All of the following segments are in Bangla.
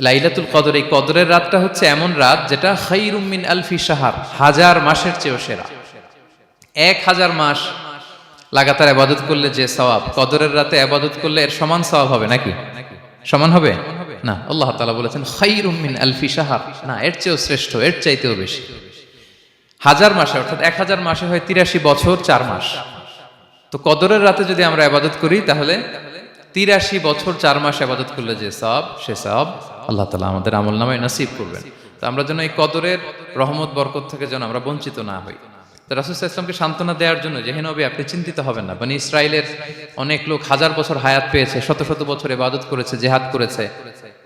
লাইলাতুল কদর, এই কদরের রাতটা হচ্ছে এমন রাত যেটা খায়রুম মিন আলফি শাহর, 1000 মাসের চেয়েও সেরা। 1000 মাস লাগাতার ইবাদত করলে যে সওয়াব, কদরের রাতে ইবাদত করলে এর সমান সওয়াব হবে নাকি? সমান হবে না। আল্লাহ তাআলা বলেছেন খায়রুম মিন আলফি শাহর, না, এর চেয়েও শ্রেষ্ঠ, এর চাইতেও বেশি। 1000 মাসে, অর্থাৎ 1000 মাসে হয় 83 বছর 4 মাস। তো কদরের রাতে যদি আমরা ইবাদত করি তাহলে 83 বছর 4 মাস ইবাদত করলে যে সওয়াব, সে সওয়াব আল্লাহ তাআলা আমাদের আমলনামায় নসিব করবেন। তো আমরা যেন এই কদরের রহমত বরকত থেকে যেন আমরা বঞ্চিত না হই। তো রাসূল সাল্লাল্লাহু আলাইহি ওয়াসাল্লামকে সান্ত্বনা দেওয়ার জন্য যে হে নবী, আপনি চিন্তিত হবেন না। বনি ইসরাইলের অনেক লোক 1000 বছর হায়াত পেয়েছে, শত শত বছর ইবাদত করেছে, জিহাদ করেছে,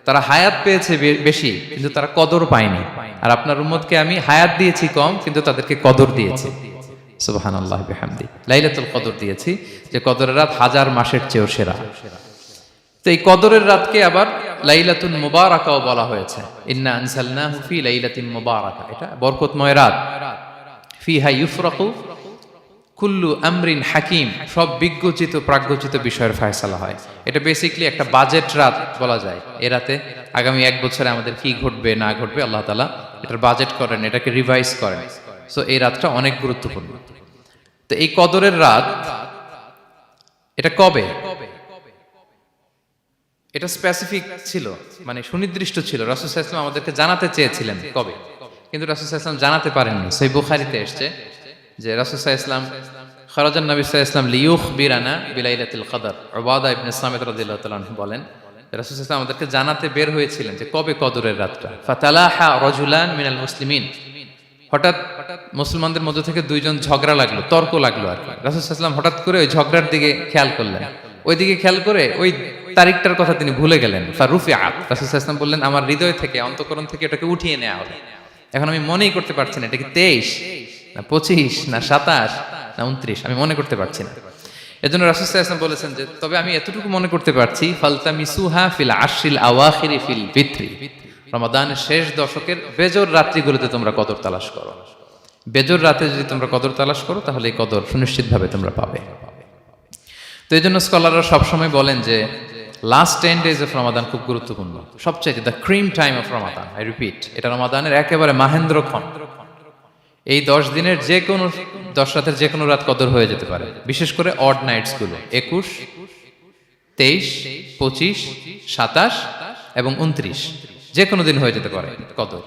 তারা হায়াত পেয়েছে বেশি কিন্তু তারা কদর পায়নি। আর আপনার উম্মতকে আমি হায়াত দিয়েছি কম কিন্তু তাদেরকে কদর দিয়েছি। সুবহানাল্লাহ বিহামদি, লাইলাতুল কদর দিয়েছি, যে কদরের রাত 1000 মাসের চেয়েও সেরা। তো এই কদরের রাতকে আবার লাইলাতুল মুবারাকাও বলা হয়েছে। ইন্না আনজালনাহু ফি লাইলাতিন মুবারাকা, এটা বরকতময় রাত। ফিহা ইউফরাকু কুল্লু আমরিন হাকিম, সব বিজ্ঞচিত প্রাজ্ঞচিত বিষয়ের ফয়সালা হয়। এটা বেসিক্যালি একটা বাজেট রাত বলা যায়। এ রাতে আগামী 1 বছরে আমাদের কি ঘটবে না ঘটবে আল্লাহ তাআলা এটার বাজেট করেন, এটাকে রিভাইজ করেন। সো এই রাতটা অনেক গুরুত্বপূর্ণ। তো এই কদরের রাত এটা কবে, এটা স্পেসিফিক ছিল, মানে সুনির্দিষ্ট ছিল। রাসূল সাল্লাল্লাহু আলাইহি ওয়াসাল্লাম আমাদেরকে জানাতে চেয়েছিলেন কবে, কিন্তু রাসূল সাল্লাল্লাহু আলাইহি ওয়াসাল্লাম জানাতে পারেননি। সহিহ বুখারীতে এসেছে যে রাসূল সাল্লাল্লাহু আলাইহি ওয়াসাল্লাম খারাজান নবী সাল্লাল্লাহু আলাইহি ওয়াসাল্লাম লিয়ুখবিরানা বিলাইলাতিল কদর। উবাদা ইবনে সামিত রাদিয়াল্লাহু তাআলা আনহু বলেন, রাসূল সাল্লাল্লাহু আলাইহি ওয়াসাল্লাম আমাদেরকে জানাতে বের হয়েছিলেন যে কবে কদরের রাতটা। ফাতালাহা রাজুলান মিনাল মুসলিমিন, হঠাৎ মুসলমানদের মধ্য থেকে দুইজন ঝগড়া লাগলো, তর্ক লাগলো আর কি। রাসূল সাল্লাল্লাহু আলাইহি ওয়াসাল্লাম হঠাৎ করে ওই ঝগড়ার দিকে খেয়াল করলেন, ওই দিকে খেয়াল করে ওই তারিখটার কথা তিনি ভুলে গেলেন। ফারুফিআত, রাসূল সাল্লাল্লাহু আলাইহি ওয়াসাল্লাম বললেন, আমার হৃদয় থেকে, অন্তঃকরণ থেকে এটাকে উঠিয়ে নেওয়া হবে। এখন আমি মনেই করতে পারছি না এটা কি 23 না 25 না 27 না 29, আমি মনে করতে পারছি না। এজন্য রাসূল সাল্লাল্লাহু আলাইহি ওয়াসাল্লাম বলেছেন যে তবে আমি এতটুকু মনে করতে পারছি, ফালতামিসুহা ফিল আশরিল আওয়াখিরি ফিল বিত্রি, রমাদানের শেষ দশকের বেজর রাত্রিগুলোতে তোমরা কদর তালাশ করো। বেজর রাতে যদি তোমরা কদর তালাশ করো তাহলে এই কদর সুনিশ্চিতভাবে তোমরা পাবে। তো এই জন্য স্কলাররা সবসময় বলেন যে লাস্ট 10 days অফ রমাদান খুব গুরুত্বপূর্ণ, সবচাইতে the cream time of Ramadan. I repeat, এটা রমাদানের একেবারে মাহেন্দ্রক্ষণ। এই 10 দিনের যে কোনো 10 রাতের যে কোনো রাত কদর হয়ে যেতে পারে, বিশেষ করে অড নাইটস গুলো 21, 23, 25, 27 এবং 29, যে কোনো দিন হয়ে যেতে পারে কদর।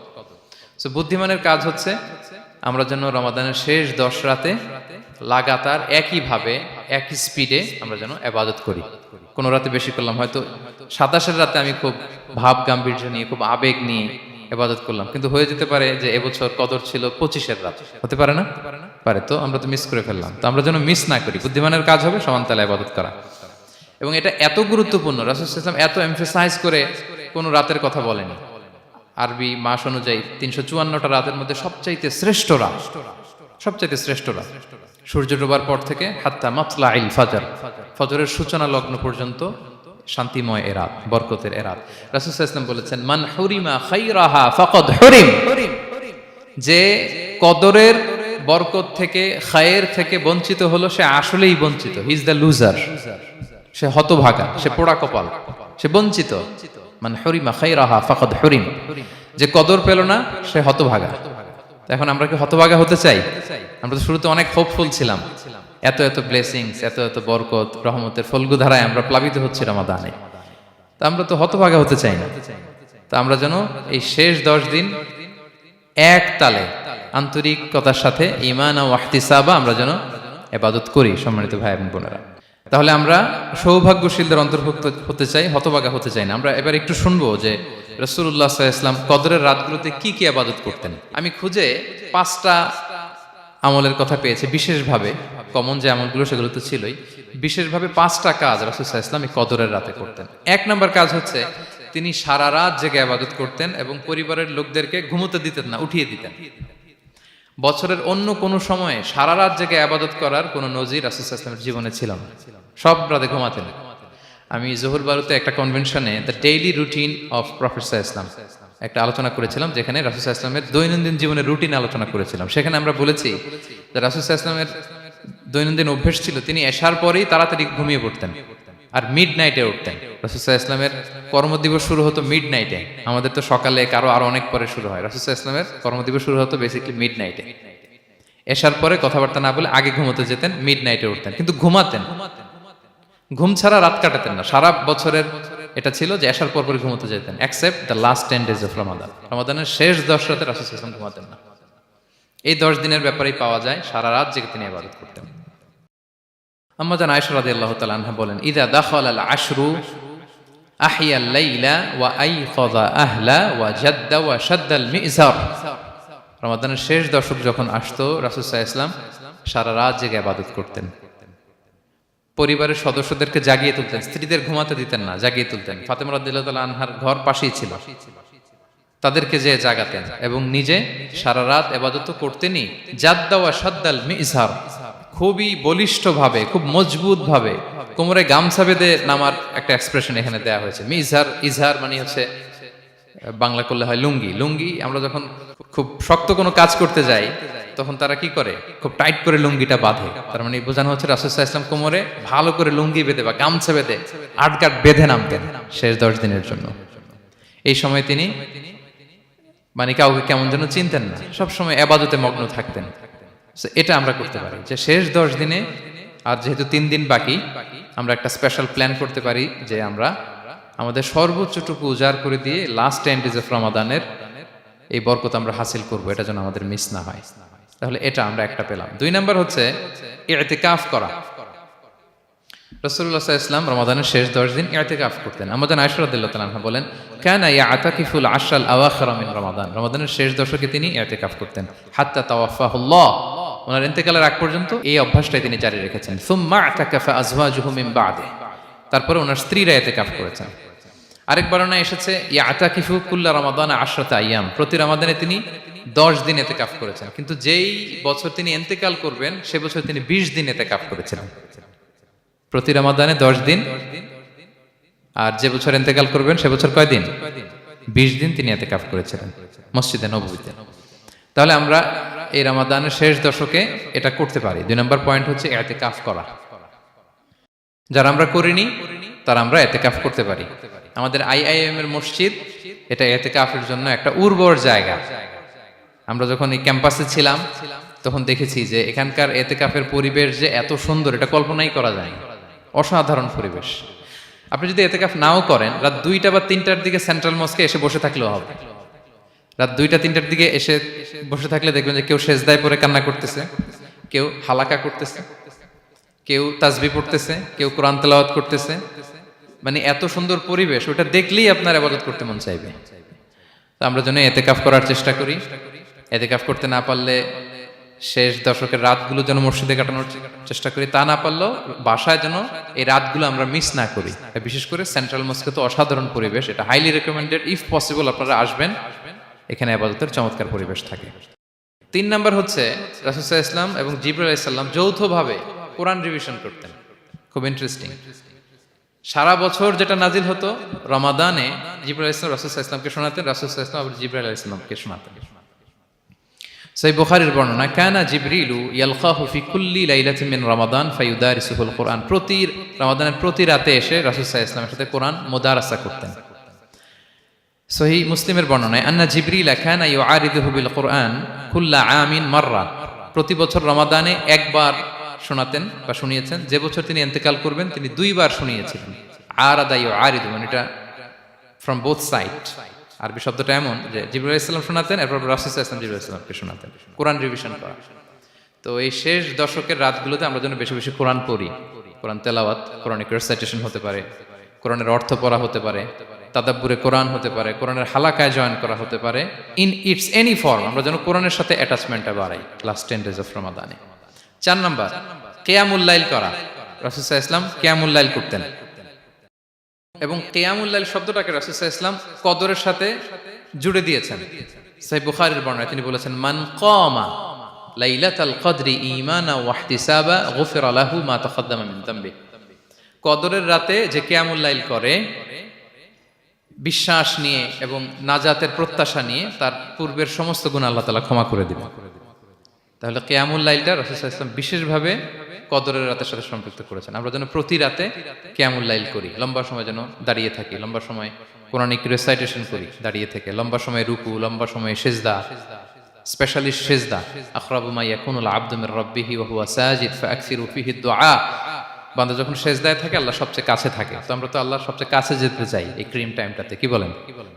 সো বুদ্ধিমানের কাজ হচ্ছে আমরা যেন রমাদানের শেষ 10 রাতে লাগাতার একইভাবে একই স্পিডে আমরা যেন ইবাদত করি। কোনো রাতে বেশি করলাম, হয়তো 27-এর রাতে আমি খুব ভাব গাম্ভীর্য নিয়ে, খুব আবেগ নিয়ে ইবাদত করলাম, কিন্তু হয়ে যেতে পারে যে এবছর কদর ছিল 25-এর রাত, হতে পারে না? পারে। তো আমরা তো মিস করে ফেললাম। তো আমরা যেন মিস না করি। বুদ্ধিমানের কাজ হবে সমান তালে ইবাদত করা। এবং এটা এত গুরুত্বপূর্ণ, রাসূল সাল্লাল্লাহু আলাইহি ওয়াসাল্লাম এত এমফাসাইজ করে কোনো রাতের কথা বলেনি। আরবি মাস অনুযায়ী 354টা রাতের মধ্যে সবচাইতে শ্রেষ্ঠ রাত, সবচাইতে শ্রেষ্ঠ রাত সূর্য ডোবার পর থেকে হাত্তা মাতলাইল ফাজর, ফজরের সূচনা লগ্ন পর্যন্ত শান্তিময় এ রাত, বরকতের এ রাত। রাসূল সাল্লাল্লাহু আলাইহি ওয়াসাল্লাম বলেছেন, মান হুরিমা খায়রাহা ফাকাদ হুরিম, যে কদরের বরকত থেকে, খায়ের থেকে বঞ্চিত হলো সে আসলেই বঞ্চিত। হি ইজ দ্য লুজার, সে হতভাগা, সে পোড়া কপাল, সে বঞ্চিত। মান হুরিমা খায়রাহা ফাকাদ হুরিম, যে কদর পেল না সে হতভাগা। এখন আমরা কি হতভাগা হতে চাই? আমরা তো শুরুতে অনেক হোপফুল ছিলাম, এত এত ব্লেসিংস, এত এত বরকত, রহমতের ফলগুধারায় আমরা প্লাবিত হচ্ছি রমাদানে। তা আমরা তো হতভাগা হতে চাই না। তা আমরা যেন এই শেষ 10 দিন এক তালে আন্তরিকতার সাথে ঈমান ও ইহতিসাবা আমরা যেন ইবাদত করি। সম্মানিত ভাই এবং বোনেরা, তাহলে আমরা সৌভাগ্যশীলদের অন্তর্ভুক্ত হতে চাই, হতভাগা হতে চাই না। আমরা এবার একটু শুনবো যে রাসূলুল্লাহ সাল্লাল্লাহু আলাইহি ওয়াসাল্লাম কদরের রাতগুলোতে কি কি ইবাদত করতেন। আমি খুঁজে 5টা আমলের কথা পেয়েছি বিশেষভাবে, কমন যে আমলগুলো সেগুলো তো ছিলই, বিশেষভাবে 5টা কাজ রাসূল সাল্লাল্লাহু আলাইহি ওয়াসাল্লাম এই কদরের রাতে করতেন। 1 নম্বর কাজ হচ্ছে তিনি সারা রাত জেগে ইবাদত করতেন এবং পরিবারের লোকদেরকে ঘুমোতে দিতেন না, উঠিয়ে দিতেন। বছরের অন্য কোনো সময়ে সারা রাত জেগে ইবাদত করার কোনো নজির রাসূল সাল্লাল্লাহু আলাইহি ওয়াসাল্লামের জীবনে ছিল না। সব রাতে ঘুমাতেন। আমি জোহর বারুতে একটা কনভেনশনে the daily routine of prophet সাল্লাল্লাহু আলাইহি ওয়াসাল্লাম একটা আলোচনা করেছিলাম, যেখানে রাসূল সাল্লাল্লাহু আলাইহি ওয়াসাল্লামের দৈনন্দিন জীবনের রুটিন আলোচনা করেছিলাম। সেখানে আমরা বলেছি যে রাসূল সাল্লাল্লাহু আলাইহি ওয়াসাল্লামের দৈনন্দিন অভ্যেস ছিল তিনি এশার পরেই তাড়াতাড়ি ঘুমিয়ে পড়তেন। আর মিড নাইটে উঠতেন। রাসূল সাল্লাল্লাহু আলাইহি ইসলামের কর্মদিবস শুরু হতো মিড নাইটে, আমাদের তো সকালে আরো অনেক পরে শুরু হয়। রাসূল সাল্লাল্লাহু আলাইহি ইসলামের কর্মদিবস শুরু হতো বেসিক্যালি মিড নাইটে। এশার পরে কথাবার্তা না বলে আগে ঘুমোতে যেতেন, মিড নাইটে উঠতেন, কিন্তু ঘুমাতেন, ঘুম ছাড়া রাত কাটাতেন না। সারা বছরের এটা ছিল যে এশার পর পরে ঘুমোতে যেতেন, except the last 10 days of Ramadan. রমাদানের শেষ 10 রাতে রাসূল সাল্লাল্লাহু আলাইহি ওয়াসাল্লাম ঘুমাতেন না। এই 10 দিনের ব্যাপারেই পাওয়া যায় সারা রাত জেগে তিনি ইবাদত করতেন। আম্মা জান আয়েশা রাদিয়াল্লাহু তাআলা আনহা বলেন, ইযা দাখালাল আশরু আহিয়াল লাইলা ওয়া আইকাযা আহলা ওয়া জাদ্দা ওয়া শাদ্দাল মিজার। রমাদানের শেষ দশক যখন আসতো, রাসূল সাল্লাল্লাহু আলাইহি ওয়াসাল্লাম সারা রাত জেগে ইবাদত করতেন। পরিবারের সদস্যদেরকে জাগিয়ে তুলতেন, স্ত্রীদের ঘুমাতে দিতেন না, জাগিয়ে তুলতেন। ফাতেমা রাদিয়াল্লাহু তাআলা আনহার ঘর পাশেই ছিল, তাদেরকে যে জাগাতেন এবং নিজে সারা রাত ইবাদত করতেনই। জাদ্দা ওয়া শাদ্দাল মিজার, খুবই বলিষ্ঠ ভাবে, খুব মজবুত ভাবে কোমরে গামছা বেঁধে নামার একটা এক্সপ্রেশন এখানে দেয়া হয়েছে। মিজার, ইজহার মানে হচ্ছে বাংলা করলে হয় লুঙ্গি। লুঙ্গি আমরা যখন খুব শক্ত কোনো কাজ করতে যাই তখন তারা কি করে, খুব টাইট করে লুঙ্গিটা বাঁধে। তার মানে বোঝানো হচ্ছে রাসূল সাল্লাল্লাহু আলাইহি ওয়াসাল্লাম কোমরে ভালো করে লুঙ্গি বেঁধে বা গামছা বেঁধে আটকাট বেঁধে নামতেন শেষ 10 দিনের জন্য। এই সময় তিনি মানে কাউকে কেমন যেন চিনতেন না, সবসময় ইবাদতে মগ্ন থাকতেন। এটা আমরা করতে পারি যে শেষ 10 দিনে, আর যেহেতু 3 দিন বাকি, আমরা একটা স্পেশাল প্ল্যান করতে পারি যে আমরা আমাদের সর্বোচ্চটুকু উজাড় করে দিয়ে লাস্ট 10 days অফ রমাদানের এই বরকত আমরা হাসিল করব, এটা যেন আমাদের মিস না হয়। তাহলে এটা আমরা একটা পেলাম। 2 নাম্বার হচ্ছে ইতিকাফ করা। রাসূলুল্লাহ সাল্লাল্লাহু আলাইহি ওয়াসাল্লাম রমাদানের শেষ 10 দিন ইতিকাফ করতেন। আমাদের আয়েশা রাদিয়াল্লাহু তাআলা আনহা বলেন, কানা ইয়াতাকিফুল আশরাল আওয়াখির মিন রমাদান। রমাদানের শেষ দশকে তিনি ইতিকাফ করতেন। হাত্তা তাওয়াফাহুল্লাহ, ওনার ইন্তেকালের আগ পর্যন্ত এই অভ্যাসটাই তিনি জারি রেখেছেন। সুম্মা আতাকাফা আজওয়াজুহু মিন বাদে, তারপরে ওনার স্ত্রীরা ইতিকাফ করেছেন। আরেক বর্ণনায় এসেছে ইয়াতাকিফু কুল্লা রমাদান 10 আইয়াম, প্রতি রমাদানে তিনি 10 দিন ইতিকাফ করেছেন। কিন্তু যেই বছর তিনি ইন্তেকাল করবেন সে বছর তিনি 20 দিন ইতিকাফ করেছিলেন। প্রতি রমাদানে 10 দিন, আর যে বছর ইন্তেকাল করবেন সে বছর কয় দিন? 20 দিন তিনি ইতিকাফ করেছিলেন মসজিদে নববীতে। তাহলে আমরা এই রমাদানের শেষ দশকে এটা করতে পারি। 2 নম্বর পয়েন্ট হচ্ছে ইতিকাফ করা। যারা আমরা করিনি তারা আমরা ইতিকাফ করতে পারি। আমাদের আইআইএম এর মসজিদ এটা ইতিকাফের জন্য একটা উর্বর জায়গা। আমরা যখন এই ক্যাম্পাসে ছিলাম তখন দেখেছি যে এখানকার ইতিকাফের পরিবেশ যে এত সুন্দর, এটা কল্পনাই করা যায় না। অসাধারণ পরিবেশ। আপনি যদি ইতিকাফ নাও করেন, রাত 2টা বা 3টার দিকে সেন্ট্রাল মস্কে এসে বসে থাকলেও হবে। রাত 2টা 3টার দিকে এসে বসে থাকলে দেখবেন যে কেউ সেজদায় পড়ে কান্না করতেছে, কেউ হালাকা করতেছে, কেউ তাসবিহ পড়তেছে, কেউ কোরআন তেলাওয়াত করতেছে। মানে এত সুন্দর পরিবেশ, ওটা দেখলেই আপনার ইবাদত করতে মন চাইবে। তো আমরা যেন ইতিকাফ করার চেষ্টা করি। ইতিকাফ করতে না পারলে শেষ দশকের রাতগুলো যেন মসজিদে কাটানোর চেষ্টা করি, তা না পারলেও বাসায় যেন এই রাতগুলো আমরা মিস না করি। বিশেষ করে সেন্ট্রাল মস্কে তো অসাধারণ পরিবেশ, এটা হাইলি রেকমেন্ডেড। ইফ পসিবল আপনারা আসবেন, এখানে ইবাদতের চমৎকার পরিবেশ থাকে। 3 নাম্বার হচ্ছে রাসূল সাল্লাল্লাহু আলাইহি ওয়াসাল্লাম এবং জিবরাইল আলাইহিস সালাম যৌথভাবে কোরআন রিভিশন করতেন। খুব ইন্টারেস্টিং। সারা বছর যেটা নাজিল হতো, রমাদানে জিবরাইল আলাইহিস সালাম রাসূল সাল্লাল্লাহু আলাইহি ওয়াসাল্লামকে শোনাতেন, রাসূল সাল্লাল্লাহু আলাইহি ওয়াসাল্লাম আবার জিবরাইল আলাইহিস সালামকে শোনাতেন। সহিহ বুখারীর বর্ণনা, কানা জিবরিলু ইয়ালকাহু ফি কুল্লি লাইলাতিন মিন রমাদান ফায়ুদারিসুহুল কুরআন। প্রতি রমাদানের প্রতি রাতে এসে রাসূল সাল্লাল্লাহু আলাইহি ওয়াসাল্লামের সাথে কোরআন মুদারাসা করতেন। সহিহ মুসলিমের বর্ণনায়, আন্না জিবরিল কানা ইউআরিদুহু বিল কুরআন কুল্লা আমিন মাররা। প্রতি বছর রমাদানে একবার শোনাতেন বা শুনিয়েছেন। যে বছর তিনি ইন্তেকাল করবেন তিনি 2 বার শুনিয়েছিলেন। আরাদা ইউআরিদু মানে এটা ফ্রম বোথ সাইড। আরবি শব্দটা এমন যে জিবরাইল আলাইহিস সালাম শোনাতেন, এরপর রাসূল সাল্লাল্লাহু আলাইহি ওয়াসাল্লাম জিবরাইল আলাইহিস সালামকে শোনাতেন। কোরআন রিভিশন করা। তো এই শেষ দশকের রাতগুলোতে আমরা যেন বেশি বেশি কোরআন পড়ি। কোরআন তেলাওয়াত, কোরআনিক রিসাইটেশন হতে পারে, কোরআনের অর্থ পড়া হতে পারে, তাদাব্বুরে কোরআন হতে পারে, কোরআনের হালাকায় জয়েন করা হতে পারে। ইন ইটস এনি ফর্ম আমরা যেন কোরআনের সাথে অ্যাটাচমেন্টটা বাড়াই লাস্ট 10 days অফ রমাদানে। 4 নাম্বার কিয়ামুল লাইল করা। রাসূল সাল্লাল্লাহু আলাইহি ওয়াসাল্লাম কিয়ামুল লাইল করতেন এবং কিয়ামুল লাইল শব্দটাকে রাসূল সাল্লাল্লাহু আলাইহি ওয়াসাল্লাম কদরের সাথে জুড়ে দিয়েছেন। সহিহ বুখারীর বর্ণনায় তিনি বলেছেন, মান কামা লাইলাতাল কদরি ঈমানা ওয়া ইহতিসাবা গুফিরা লাহু মা তাকাদ্দামা মিন যামবি। কদরের রাতে যে কিয়ামুল লাইল করে বিশ্বাস নিয়ে এবং নাজাতের প্রত্যাশা নিয়ে, তার পূর্বের সমস্ত গুনাহ আল্লাহ তাআলা ক্ষমা করে দিবেন। তাহলে কিয়ামুল লাইলটা রাসূল সাল্লাল্লাহু আলাইহি ওয়াসাল্লাম বিশেষভাবে কদরের রাতের সাথে সম্পৃক্ত করেছেন। আমরা যেন প্রতি রাতে কিয়ামুল লাইল করি, লম্বা সময় যেন দাঁড়িয়ে থাকি, লম্বা সময় কোরআনিক রেসাইটেশন করি দাঁড়িয়ে থেকে, লম্বা সময় রুকু, লম্বা সময় সিজদা, স্পেশালি সিজদা। আখরাবু মা ইয়াকুনুল আবদু মির রাব্বিহি ওয়া হুয়া সাজিদ ফাআকসিরু ফিহি দুআ। বান্দা যখন সিজদায় থাকে আল্লাহ সবচেয়ে কাছে থাকে, তো আমরা তো আল্লাহর সবচেয়ে কাছে যেতে চাই এই ক্রিম টাইমটাতে, কি বলেন?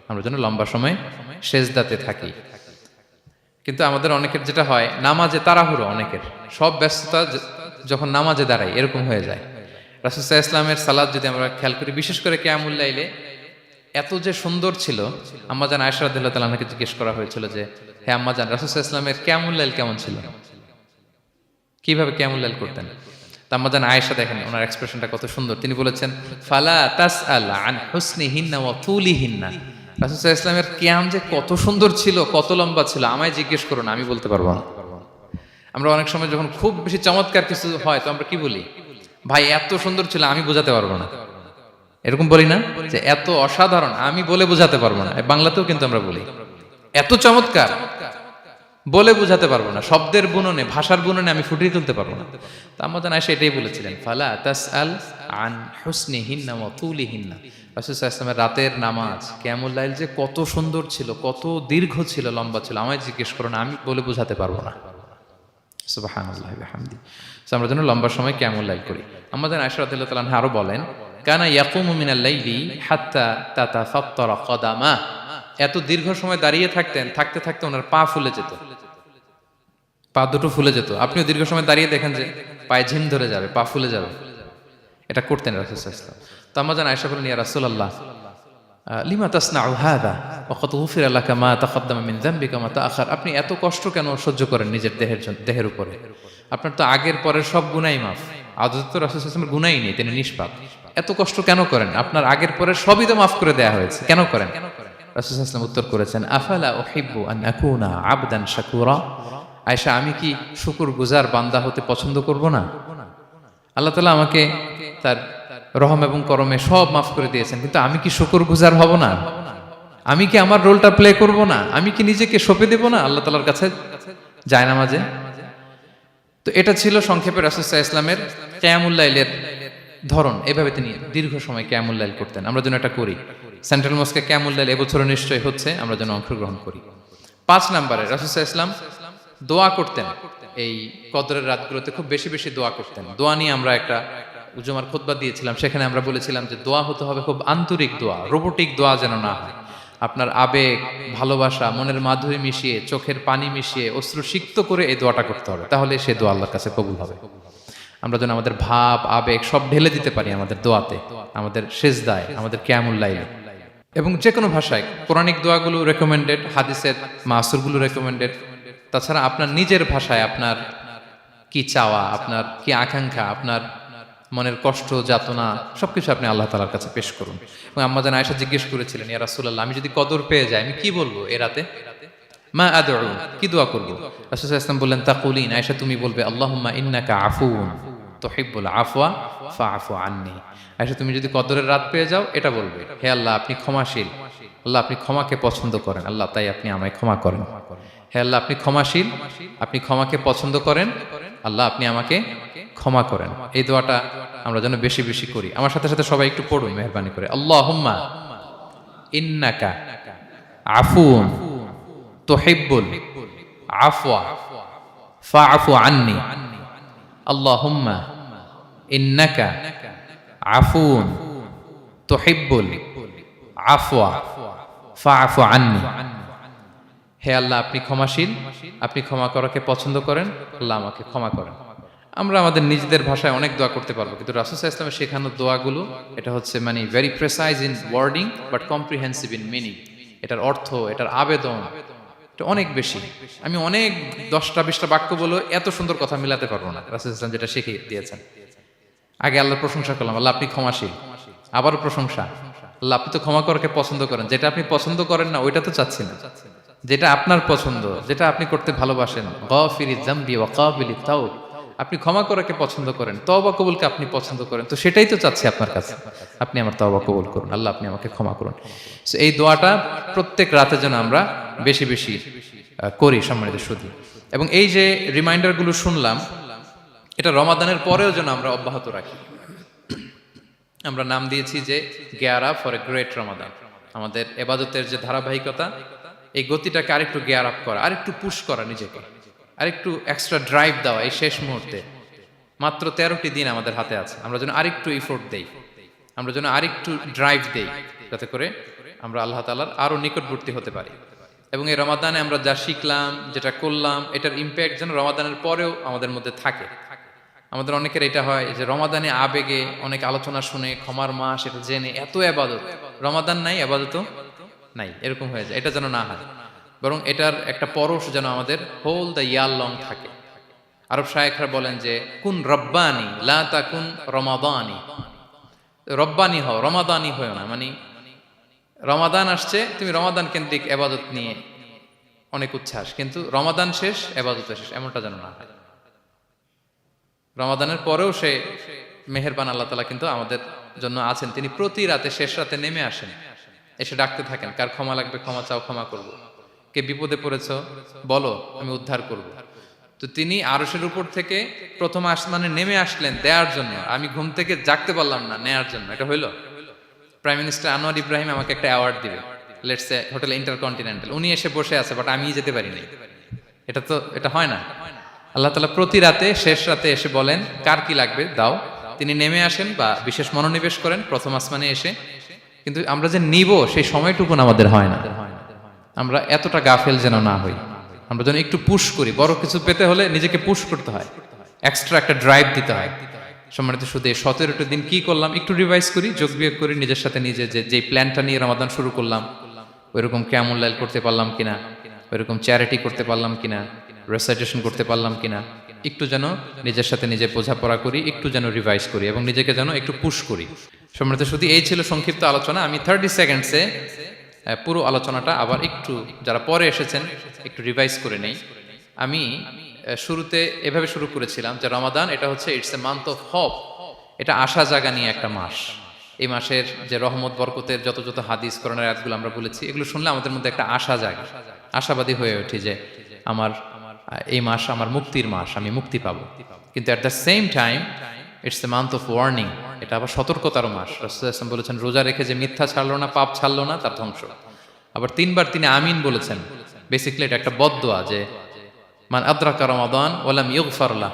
আমরা যেন লম্বা সময় সিজদাতে থাকি। কিন্তু আমাদের অনেকের যেটা হয়, নামাজে তাড়াহুড়ো, অনেকের সব ব্যস্ততা যখন নামাজে দাঁড়াই এরকম হয়ে যায়। রাসূল সাল্লাল্লাহু আলাইহি ওয়াসাল্লামের সালাত যদি আমরা খেয়াল করি, বিশেষ করে কিয়ামুল লাইলে এত যে সুন্দর ছিল, আম্মাজান আয়েশা রাদিয়াল্লাহু তাআলা আনহাকে জিজ্ঞেস করা হয়েছিল যে হে আম্মাজান, রাসূল সাল্লাল্লাহু আলাইহি ওয়াসাল্লামের কিয়ামুল লাইল কেমন ছিল, কিভাবে কিয়ামুল লাইল করতেন? তা আম্মাজান আয়েশা দেখেন ওনার এক্সপ্রেশনটা কত সুন্দর। তিনি বলেছেন ফালা তাসআল আন হুসনিহিন্না ওয়া তুলিহিন্না। রাসূল সাল্লাল্লাহু আলাইহি ওয়াসাল্লামের কিয়াম যে কত সুন্দর ছিল, কত লম্বা ছিল, আমায় জিজ্ঞেস করো না, আমি বলতে পারবো না। আমরা অনেক সময় যখন খুব বেশি চমৎকার কিছু হয় তো আমরা কি বলি, ভাই এত সুন্দর ছিল আমি বোঝাতে পারবো না, এরকম বলি না যে এত অসাধারণ আমি বলে বোঝাতে পারবো না। বাংলাতেও কিন্তু আমরা বলি এত চমৎকার বলে বোঝাতে পারবো না, শব্দের বুননে, ভাষার বুননে আমি ফুটিয়ে তুলতে পারবো না। তো আম্মাজান আয়েশা এটাই বলেছিলেন ফালা তাসআল আন হুসনিহিন্না ওয়া তুলিহিন্না। রাসূল সাল্লাল্লাহু আলাইহি ওয়াসাল্লামের রাতের নামাজ কিয়ামুল লাইল যে কত সুন্দর ছিল, কত দীর্ঘ ছিল, লম্বা ছিল, আমায় জিজ্ঞেস করো না, আমি বলে বোঝাতে পারবো না। সুবহানাল্লাহি ওয়া বিহামদি। আমরা যেন লম্বা সময় কিয়ামুল লাইল করি। আম্মাজান আয়েশা রাদিয়াল্লাহু তাআলা আনহা আরো বলেন কানা ইয়াকুমু মিনাল লাইলি হাত্তা তাতাফাত্তারা কদামা। এত দীর্ঘ সময় দাঁড়িয়ে থাকতেন, থাকতে থাকতে ওনার পা ফুলে যেত, পা দুটো ফুলে যেত। আপনিও দীর্ঘ সময় দাঁড়িয়ে দেখেন যে পায়ে ঝিম ধরে যাবে, পা ফুলে যাবে, এটা করতেন রাসূল সাল্লাল্লাহু আলাইহি ওয়াসাল্লাম। তো আম্মাজান আয়েশা বলেন ইয়া রাসূলুল্লাহ লিমা তাসনাউ হাযা ওয়া ক্বাদ গুফিরা লাকা মা তাকাদ্দামা মিন যামবিকা মা তাআখার। আপনি এত কষ্ট কেন সহ্য করেন নিজের দেহের উপরে? আপনার তো আগের পরের সব গুনাহ মাফ। আদতে তো রাসূল সাল্লাল্লাহু আলাইহি ওয়াসাল্লামের গুনাহই নেই, তিনি নিষ্পাপ। এত কষ্ট কেন করেন? আপনার আগের পরের সবই তো মাফ করে দেয়া হয়েছে, কেন করেন? রাসূল সাল্লাল্লাহু আলাইহি ওয়াসাল্লাম উত্তর করেছেন আফালা উহিব্বু আন আকুনা আবদান শাকুরা। আয়েশা, আমি কি শুকরগুজার বান্দা হতে পছন্দ করব না? আল্লাহ তাআলা আমাকে তার রহম এবং করমে সব মাফ করে দিয়েছেন, কিন্তু আমি কি শুকরগুজার হব না? আমি কি আমার রোলটা প্লে করব না? আমি কি নিজেকে সঁপে দেব না আল্লাহ তাআলার কাছে জায়নামাজে? তো এটা ছিল সংক্ষেপে রাসূল সাল্লাল্লাহু আলাইহি ওয়াসাল্লামের কিয়ামুল লাইলের ধরন। এভাবে তিনি দীর্ঘ সময় কিয়ামুল লাইল করতেন। আমরা যেন এটা করি। সেন্ট্রাল মস্কে কিয়ামুল লাইল এবছরও নিশ্চয়ই হচ্ছে, আমরা যেন অংশগ্রহণ করি। 5 নম্বরে রাসূল সাল্লাল্লাহু আলাইহি ওয়াসাল্লাম দোয়া করতেন। এই কদরের রাতগুলোতে খুব বেশি বেশি দোয়া করতেন। দোয়া নিয়ে আমরা একটা জুমার খুতবা দিয়েছিলাম, সেখানে আমরা বলেছিলাম যে দোয়া হতে হবে খুব আন্তরিক দোয়া, রোবোটিক দোয়া যেন না হয়। আপনার আবেগ, ভালোবাসা, মনের মাধুরী মিশিয়ে, চোখের পানি মিশিয়ে, অশ্রু সিক্ত করে এই দোয়াটা করতে হবে, তাহলে সে দোয়া আল্লাহর কাছে কবুল হবে। আমরা যেন আমাদের ভাব, আবেগ সব ঢেলে দিতে পারি আমাদের দোয়াতে, আমাদের সিজদায়, আমাদের কিয়ামুল লাইলে। এবং যে কোনো ভাষায় কোরআনিক দোয়াগুলো রেকমেন্ডেড, হাদিসের মাসুরগুলো রেকমেন্ডেড। তাছাড়া আপনার নিজের ভাষায় আপনার কি চাওয়া, আপনার কি আকাঙ্ক্ষা, আপনার মনের কষ্ট, যাতনা সবকিছু আপনি আল্লাহ তাআলার কাছে পেশ করুন। এবং আম্মাজান আয়েশা জিজ্ঞেস করেছিলেন ইয়া রাসূলুল্লাহ, আমি যদি কদর পেয়ে যাই আমি কি বলবো এ রাতে? মা আদউ, কি দোয়া করব? রাসূল সাল্লাল্লাহু আলাইহি ওয়াসাল্লাম বললেন তাকুলিন, আয়েশা তুমি বলবে আল্লাহুম্মা ইন্নাকা আফুউন তুহিব্বুল আফওয়া ফাআফু আন্নি। আয়েশা তুমি যদি কদরের রাত পেয়ে যাও এটা বলবে, হে আল্লাহ আপনি ক্ষমাশীল, আল্লাহ আপনি ক্ষমাকে পছন্দ করেন, আল্লাহ তাই আপনি আমায় ক্ষমা করেন। হে আল্লাহ আপনি ক্ষমাশীল, আপনি ক্ষমাকে পছন্দ করেন, আল্লাহ আপনি আমাকে ক্ষমা করেন। এই দোয়াটা আমরা যেন বেশি বেশি করি। আমার সাথে সাথে সবাই একটু পড়ুন মেহেরবানি করে। আল্লাহুম্মা ইন্নাকা আফুউন তুহিব্বুল আফওয়া ফাআফু আন্নি। আল্লাহুম্মা ইন্নাকা আফুউন তুহিব্বুল আফওয়া ফাআফু আন্নি। হে আল্লাহ আপনি ক্ষমাশীল, আপনি ক্ষমা করাকে পছন্দ করেন, আল্লাহ আমাকে ক্ষমা করেন। আমরা আমাদের নিজেদের ভাষায় অনেক দোয়া করতে পারবো, কিন্তু রাসূল সাল্লাল্লাহু আলাইহি ওয়াসাল্লামের শেখানো দোয়াগুলো এটা হচ্ছে মানে very precise in wording but comprehensive in meaning. এটার অর্থ, এটার আবেদন এটা অনেক বেশি। আমি অনেক 10টা 20টা বাক্য বলে এত সুন্দর কথা মিলাতে পারবো না। রাসূল সাল্লাল্লাহু আলাইহি ওয়াসাল্লাম যেটা শিখিয়ে দিয়েছেন, আগে আল্লাহর প্রশংসা করলাম, আল্লাহ আপনি ক্ষমাশীল, আবারও প্রশংসা, আল্লাহ আপনি তো ক্ষমা করাকে পছন্দ করেন। যেটা আপনি পছন্দ করেন না ওইটা তো চাচ্ছি না, যেটা আপনার পছন্দ, যেটা আপনি করতে ভালোবাসেন, গাফিরিয যামবি ওয়া কাবিলিত তাওব, আপনি ক্ষমা করাকে পছন্দ করেন, তওবা কবুলকে আপনি পছন্দ করেন, তো সেটাই তো চাচ্ছি আপনার কাছে, আপনি আমার তওবা কবুল করুন, আল্লাহ আপনি আমাকে ক্ষমা করুন। সো এই দোয়াটা প্রত্যেক রাতে যেন আমরা বেশি বেশি করি সম্মানিত সুধী। এবং এই যে রিমাইন্ডারগুলো শুনলাম, এটা রমাদানের পরেও যেন আমরা অব্যাহত রাখি। আমরা নাম দিয়েছি যে gear up for a great Ramadan. আমাদের এবাদতের যে ধারাবাহিকতা, এই গতিটাকে আরেকটু গিয়ার আপ করা, আরেকটু পুশ করা নিজেকে, আরেকটু এক্সট্রা ড্রাইভ দেওয়া। এই শেষ মুহূর্তে মাত্র 13টি দিন আমাদের হাতে আছে, আমরা যেন আরেকটু ইফোর্ট দেই, আমরা যেন আরেকটু ড্রাইভ দেই, যাতে করে আমরা আল্লাহ তাআলার আরো নিকটবর্তী হতে পারি। এবং এই রমাদানে আমরা যা শিখলাম, যেটা করলাম, এটার ইম্প্যাক্ট যেন রমাদানের পরেও আমাদের মধ্যে থাকে। আমাদের অনেকের এটা হয় যে রমাদানে আবেগে অনেক আলোচনা শুনে, ক্ষমার মাস এটা জেনে এত আবাদত, রমাদান নাই আবাদতও নাই, এরকম হয়ে যায়। এটা যেন না হয়, বরং এটার একটা পরশ যেন আমাদের হোল দ্য ইয়ার লং থাকে। আরব শায়েখরা বলেন যে কুন রব্বানি লা তাকুন রমাদানি, রব্বানি হও, রমাদানি হও না। মানে রমাদান আসছে, তুমি রমাদান কেন্দ্রিক আবাদত নিয়ে অনেক উচ্ছ্বাস, কিন্তু রমাদান শেষ, আবাদত শেষ, এমনটা যেন না হয়। রমাদানের পরেও সে মেহেরবান আল্লাহ তাআলা কিন্তু আমাদের জন্য আছেন। তিনি প্রতি রাতে শেষ রাতে নেমে আসেন, এসে ডাকতে থাকেন, কার ক্ষমা লাগবে ক্ষমা চাও, ক্ষমা করব। কে বিপদে পড়েছো বলো, আমি উদ্ধার করব। তো তিনি আরশের উপর থেকে প্রথম আসমানে নেমে আসলেন দেওয়ার জন্য। আমি ঘুম থেকে জাগতে পারলাম না, নেয়ার জন্য। এটা হইলো? প্রাইম মিনিস্টার আনোয়ার ইব্রাহিম আমাকে একটা অ্যাওয়ার্ড দিবে, লেটস সে হোটেল ইন্টারকন্টিনেন্টাল, উনি এসে বসে আছে, বাট আমি যেতে পারিনি। এটা হয় না। আল্লাহ তাআলা প্রতি রাতে শেষ রাতে এসে বলেন কার কি লাগবে দাও। তিনি নেমে আসেন বা বিশেষ মনোনিবেশ করেন প্রথম আসমানে এসে, কিন্তু আমরা যে নিব সেই সময়টুকু আমাদের হয় না। আমরা এতটা গাফেল যেন না হই, আমরা যেন একটু পুশ করি। বড় কিছু পেতে হলে নিজেকে পুশ করতে হয়, এক্সট্রা একটা ড্রাইভ দিতে হয়। সম্মানিত শুধু 17টা দিন কি করলাম একটু রিভাইজ করি, যোগ বিয়োগ করি নিজের সাথে নিজে, যে প্ল্যানটা নিয়ে রমাদান শুরু করলাম ওইরকম কিয়ামুল লাইল করতে পারলাম কিনা, ওইরকম চ্যারিটি করতে পারলাম কিনা, রেসাইটেশন করতে পারলাম কিনা, একটু যেন নিজের সাথে নিজে বোঝাপড়া করি, একটু যেন রিভাইজ করি এবং নিজেকে যেন একটু পুশ করি। সম্মানিত শুধু এই ছিল সংক্ষিপ্ত আলোচনা। আমি 30 সেকেন্ডসে পুরো আলোচনাটা আবার একটু যারা পরে এসেছেন একটু রিভাইজ করে নেই। আমি শুরুতে এভাবে শুরু করেছিলাম যে রমাদান এটা হচ্ছে it's a month of hope, এটা আশা জাগা নিয়ে একটা মাস। এই মাসের যে রহমত বরকতের যত যত হাদিস কোরআনের আয়াতগুলো আমরা বলেছি, এগুলো শুনলে আমাদের মধ্যে একটা আশা জাগে, আশাবাদী হয়ে ওঠে যে আমার এই মাস আমার মুক্তির মাস, আমি মুক্তি পাবো। কিন্তু at the same time it's a month of warning, এটা আবার সতর্কতার মাস। রাসূলুল্লাহ সাল্লাল্লাহু আলাইহি ওয়াসাল্লাম বলেছেন রোজা রেখে যে মিথ্যা ছাড়লো না, পাপ ছাড়লো না, তার ধ্বংস। আবার 3বার তিনি আমিন বলেছেন। বেসিক্যালি এটা একটা বদদোয়া যে মান আদরাকা রমাদান ওয়া লাম ইগফার লাহ,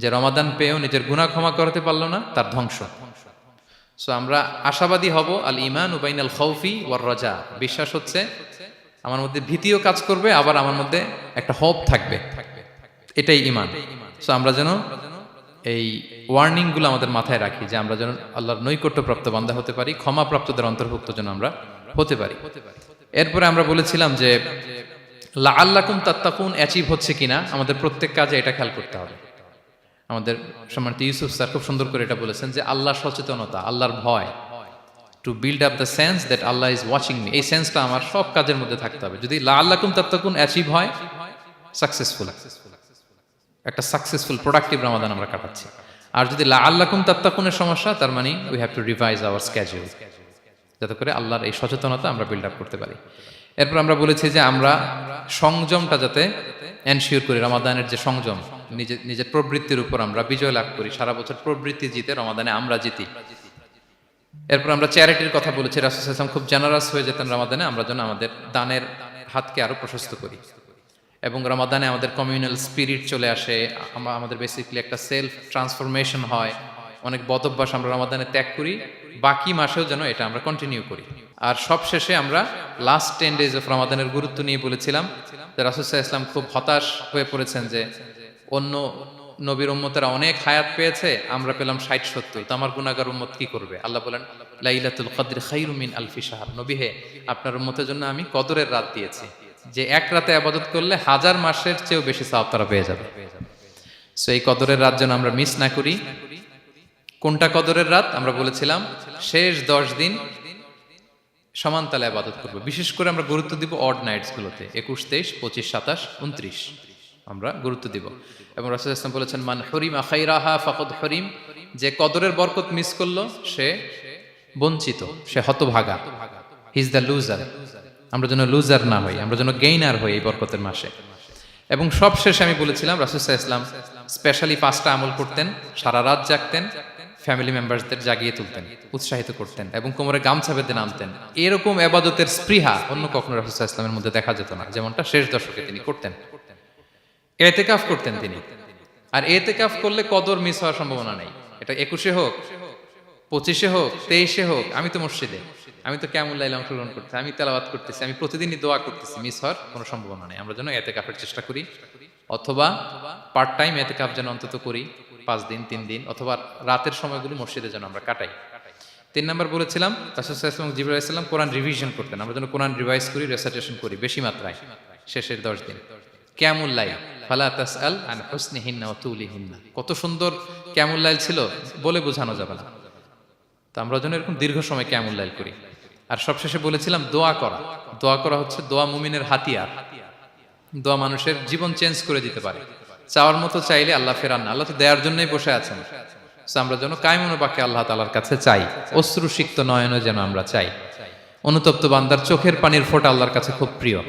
যে রমাদান পেয়েও নিজের গুনাহ ক্ষমা করতে পারলো না, তার ধ্বংস। সো আমরা আশাবাদী হব। আল ঈমানু বাইনাল খাউফি ওয়ার রাজা, বিশ্বাস হচ্ছে আমার মধ্যে ভীতিও কাজ করবে, আবার আমার মধ্যে একটা হোপ থাকবে, এটাই ঈমান। সো আমরা যেন এই ওয়ার্নিং গুলো আমাদের মাথায় রাখি, যে আমরা যেন আল্লাহর নৈকট্যপ্রাপ্ত বান্দা হতে পারি, ক্ষমাপ্রাপ্তদের অন্তর্ভুক্ত যেন আমরা হতে পারি। এরপরে আমরা বলেছিলাম যে লাআল্লাকুম তাত্তাকুন অ্যাচিভ হচ্ছে কিনা আমাদের প্রত্যেক কাজে এটা খেয়াল করতে হবে। আমাদের সম্মানিত ইউসুফ স্যার খুব সুন্দর করে এটা বলেছেন যে আল্লাহর সচেতনতা, আল্লাহর ভয়, to build up the sense that Allah is watching me, এই সেন্সটা আমার সব কাজের মধ্যে থাকতে হবে। যদি লাআল্লাকুম তাত্তাকুন অ্যাচিভ হয়, সাকসেসফুল, একটা সাকসেসফুল প্রোডাক্টিভ রমাদান আমরা কাটাচ্ছি। আর যদি লাআল্লাকুম তাত্তাকুনের সমস্যা, তার মানে we have to revise hour schedule, যাতে করে আল্লাহর এই সচেতনতা আমরা বিল্ড আপ করতে পারি। এরপর আমরা বলেছি যে আমরা সংযমটা যাতে এনশিওর করি, রমাদানের যে সংযম, নিজের প্রবৃত্তির উপর আমরা বিজয় লাভ করি। সারা বছর প্রবৃত্তি জিতে, রমাদানে আমরা জিতি। এরপর আমরা চ্যারিটির কথা বলেছি। রাসূল সাল্লাল্লাহু আলাইহি ওয়াসাল্লাম খুব জেনারাস হয়ে যেতেন রমাদানে, আমরা যেন আমাদের দানের হাতকে আরো প্রশস্ত করি। এবং রমাদানে আমাদের কমিউনাল স্পিরিট চলে আসে, আমাদের বেসিক্যালি একটা সেলফ ট্রান্সফরমেশন হয়, অনেক বদ অভ্যাস আমরা রমাদানে ত্যাগ করি, বাকি মাসেও যেন এটা আমরা কন্টিনিউ করি। আর সবশেষে আমরা লাস্ট 10 days অফ রমাদানের গুরুত্ব নিয়ে বলেছিলাম যে রাসূল সাল্লাল্লাহু আলাইহি ওয়াসাল্লাম খুব হতাশ হয়ে পড়েছেন যে অন্য নবীর উম্মতেরা অনেক হায়াত পেয়েছে, আমরা পেলাম 60-70, তো আমার গুনাহগার উম্মত কি করবে? আল্লাহ বলেন লাইলাতুল কদর খায়রুম মিন আলফি শাহর, নবী হে আপনার উম্মতের জন্য আমি কদরের রাত দিয়েছি, যে এক রাতে ইবাদত করলে 1000 মাসের চেয়েও বেশি সওয়াব তারা পেয়ে যাবে। সো এই কদরের রাত যেন আমরা মিস না করি। কোনটা কদরের রাত? আমরা বলেছিলাম শেষ 10 দিন সমান তালে ইবাদত করব। বিশেষ করে আমরা গুরুত্ব দিব অড নাইটস গুলোতে, 21, 23, 25, 27, 29 আমরা গুরুত্ব দিব। এবং রাসূল সাল্লাল্লাহু আলাইহি ওয়াসাল্লাম বলেছেন মান হুরিমা খায়রাহা ফাকাদ হুরিম, যে কদরের বরকত মিস করলো সে বঞ্চিত, সে হতভাগা, হি ইজ দ্য লুজার। আমরা যেন লুজার না হই, আমরা যেন গেইনার হই এই বরকতের মাসে। এবং সব শেষে আমি বলেছিলাম রাসূল সাল্লাল্লাহু আলাইহি ওয়াসাল্লাম স্পেশালি 5টা আমল করতেন, সারা রাত জাগতেন, ফ্যামিলি মেম্বারসদের জাগিয়ে তুলতেন, উৎসাহিত করতেন এবং কোমরে গামছা বেঁধে নামতেন। এরকম ইবাদতের স্পৃহা অন্য কখনো রাসূল সাল্লাল্লাহু আলাইহি ওয়াসাল্লামের মধ্যে দেখা যেত না, যেমনটা শেষ দশকে তিনি করতেন। ইতিকাফ করতেন তিনি। আর ইতিকাফ করলে কদর মিস হওয়ার সম্ভাবনা নেই। এটা 21-এ হোক, 25-এ হোক, 23-এ হোক, আমি তো মসজিদে, আমি তো কিয়ামুল লাইলে অংশগ্রহণ করতেছি, আমি তেলাওয়াত করতেছি, আমি প্রতিদিনই দোয়া করতেছি, মিস হওয়ার কোনো সম্ভাবনা নেই। আমরা যেন ইতিকাফের চেষ্টা করি, অথবা পার্ট টাইম ইতিকাফ যেন অন্তত করি, 5 দিন 3 দিন, অথবা রাতের সময়গুলো মসজিদে যেন আমরা কাটাই। 3 নাম্বার বলেছিলাম রাসূল সাল্লাল্লাহু আলাইহি ওয়াসাল্লাম, জিবরাইল আলাইহিস সালাম কোরআন রিভিশন করতেন। আমরা যেন কোরআন রিভাইজ করি, রেসাইটেশন করি বেশি মাত্রায় শেষের 10 দিন। কিয়ামুল লাইল, ফালা তাসআল আন হুসনিহিন্না ওয়া তুলিহিন্না, কত সুন্দর কিয়ামুল লাইল ছিল বলে বোঝানো যাবে না। তো আমরা যেন এরকম দীর্ঘ সময় কিয়ামুল লাইল করি। আর সবশেষে বলেছিলাম দোয়া করা। দোয়া করা হচ্ছে দোয়া মুমিনের হাতিয়ার। দোয়া মানুষের জীবন চেঞ্জ করে দিতে পারে। চাওয়ার মতো চাইলে আল্লাহ ফেরান না, আল্লাহ তো দেওয়ার জন্যই বসে আছেন। আমরা যেন কায়মনোবাক্যে আল্লাহ তাআলার কাছে চাই, অশ্রুসিক্ত নয়নে যেন আমরা চাই। অনুতপ্ত বান্দার চোখের পানির ফোঁটা আল্লাহর কাছে খুব প্রিয়।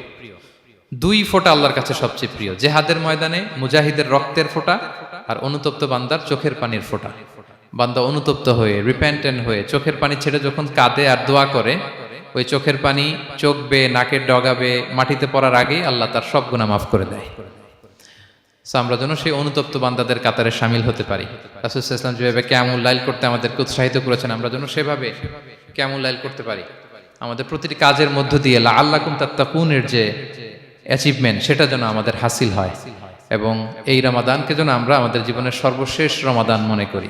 2 ফোঁটা আল্লাহর কাছে সবচেয়ে প্রিয়, জেহাদের ময়দানে মুজাহিদের রক্তের ফোঁটা আর অনুতপ্ত বান্দার চোখের পানির ফোঁটা। বান্দা অনুতপ্ত হয়ে, রিপেন্টেন্ট হয়ে চোখের পানি ছেড়ে যখন কাঁদে আর দোয়া করে, ওই চোখের পানি চোখ বেয়ে, নাকের ডগা বেয়ে মাটিতে পড়ার আগেই আল্লাহ তার সব গুনাহ মাফ করে দেয়। আমরা যেন সেই অনুতপ্ত বান্দাদের কাতারে শামিল হতে পারি। রাসূল সাল্লাল্লাহু আলাইহি ওয়াসাল্লাম যেভাবে কিয়ামুল লাইল করতে আমাদেরকে উৎসাহিত করেছেন, আমরা যেন সেভাবে কিয়ামুল লাইল করতে পারি। আমাদের প্রতিটি কাজের মধ্য দিয়ে লাআল্লাকুম তাত্তাকুনের যে অ্যাচিভমেন্ট, সেটা যেন আমাদের হাসিল হয় এবং এই রমাদানকে যেন আমরা আমাদের জীবনের সর্বশেষ রমাদান মনে করি।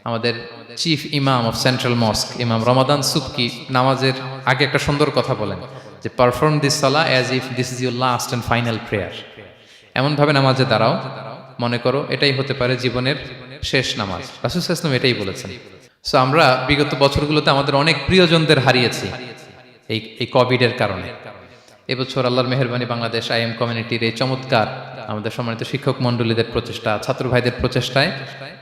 আমাদের চিফ ইমাম অফ সেন্ট্রাল মস্ক ইমাম রমাদান সুবকি নামাজের আগে একটা সুন্দর কথা বলেন যে perform this Salah as if this is your last and final prayer. এমনভাবে নামাজে দাঁড়াও মনে করো এটাই হতে পারে জীবনের শেষ নামাজ। রাসূল সাল্লাল্লাহু আলাইহি ওয়াসাল্লাম এটাই বলেছেন। সো আমরা বিগত বছরগুলোতে আমাদের অনেক প্রিয়জনদের হারিয়েছি এই কোভিডের কারণে। এবছর আল্লাহর মেহেরবানি বাংলাদেশ আইএম কমিউনিটির এই চমৎকার, আমাদের সম্মানিত শিক্ষক মণ্ডলীদের প্রচেষ্টা, ছাত্র ভাইদের প্রচেষ্টায়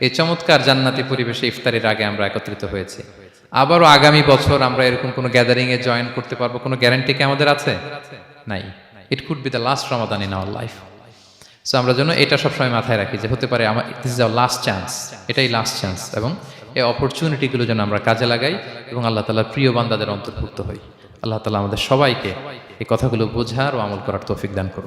এই চমৎকার জান্নাতি পরিবেশে ইফতারের আগে আমরা একত্রিত হয়েছি। আবারও আগামী বছর আমরা এরকম কোনো গ্যাদারিং এ জয়েন করতে পারবো, কোনো গ্যারান্টি কি আমাদের আছে? নাই। It could be the last Ramadan in our life. So আমরা যেন এটা সবসময় মাথায় রাখি যে হতে পারে আমার this is our last chance, এটাই লাস্ট চান্স, এবং এই অপরচুনিটিগুলো যেন আমরা কাজে লাগাই এবং আল্লাহ তাআলার প্রিয় বান্দাদের অন্তর্ভুক্ত হই। আল্লাহ তাআলা আমাদের সবাইকে এই কথাগুলো বোঝার ও আমল করার তৌফিক দান করুন।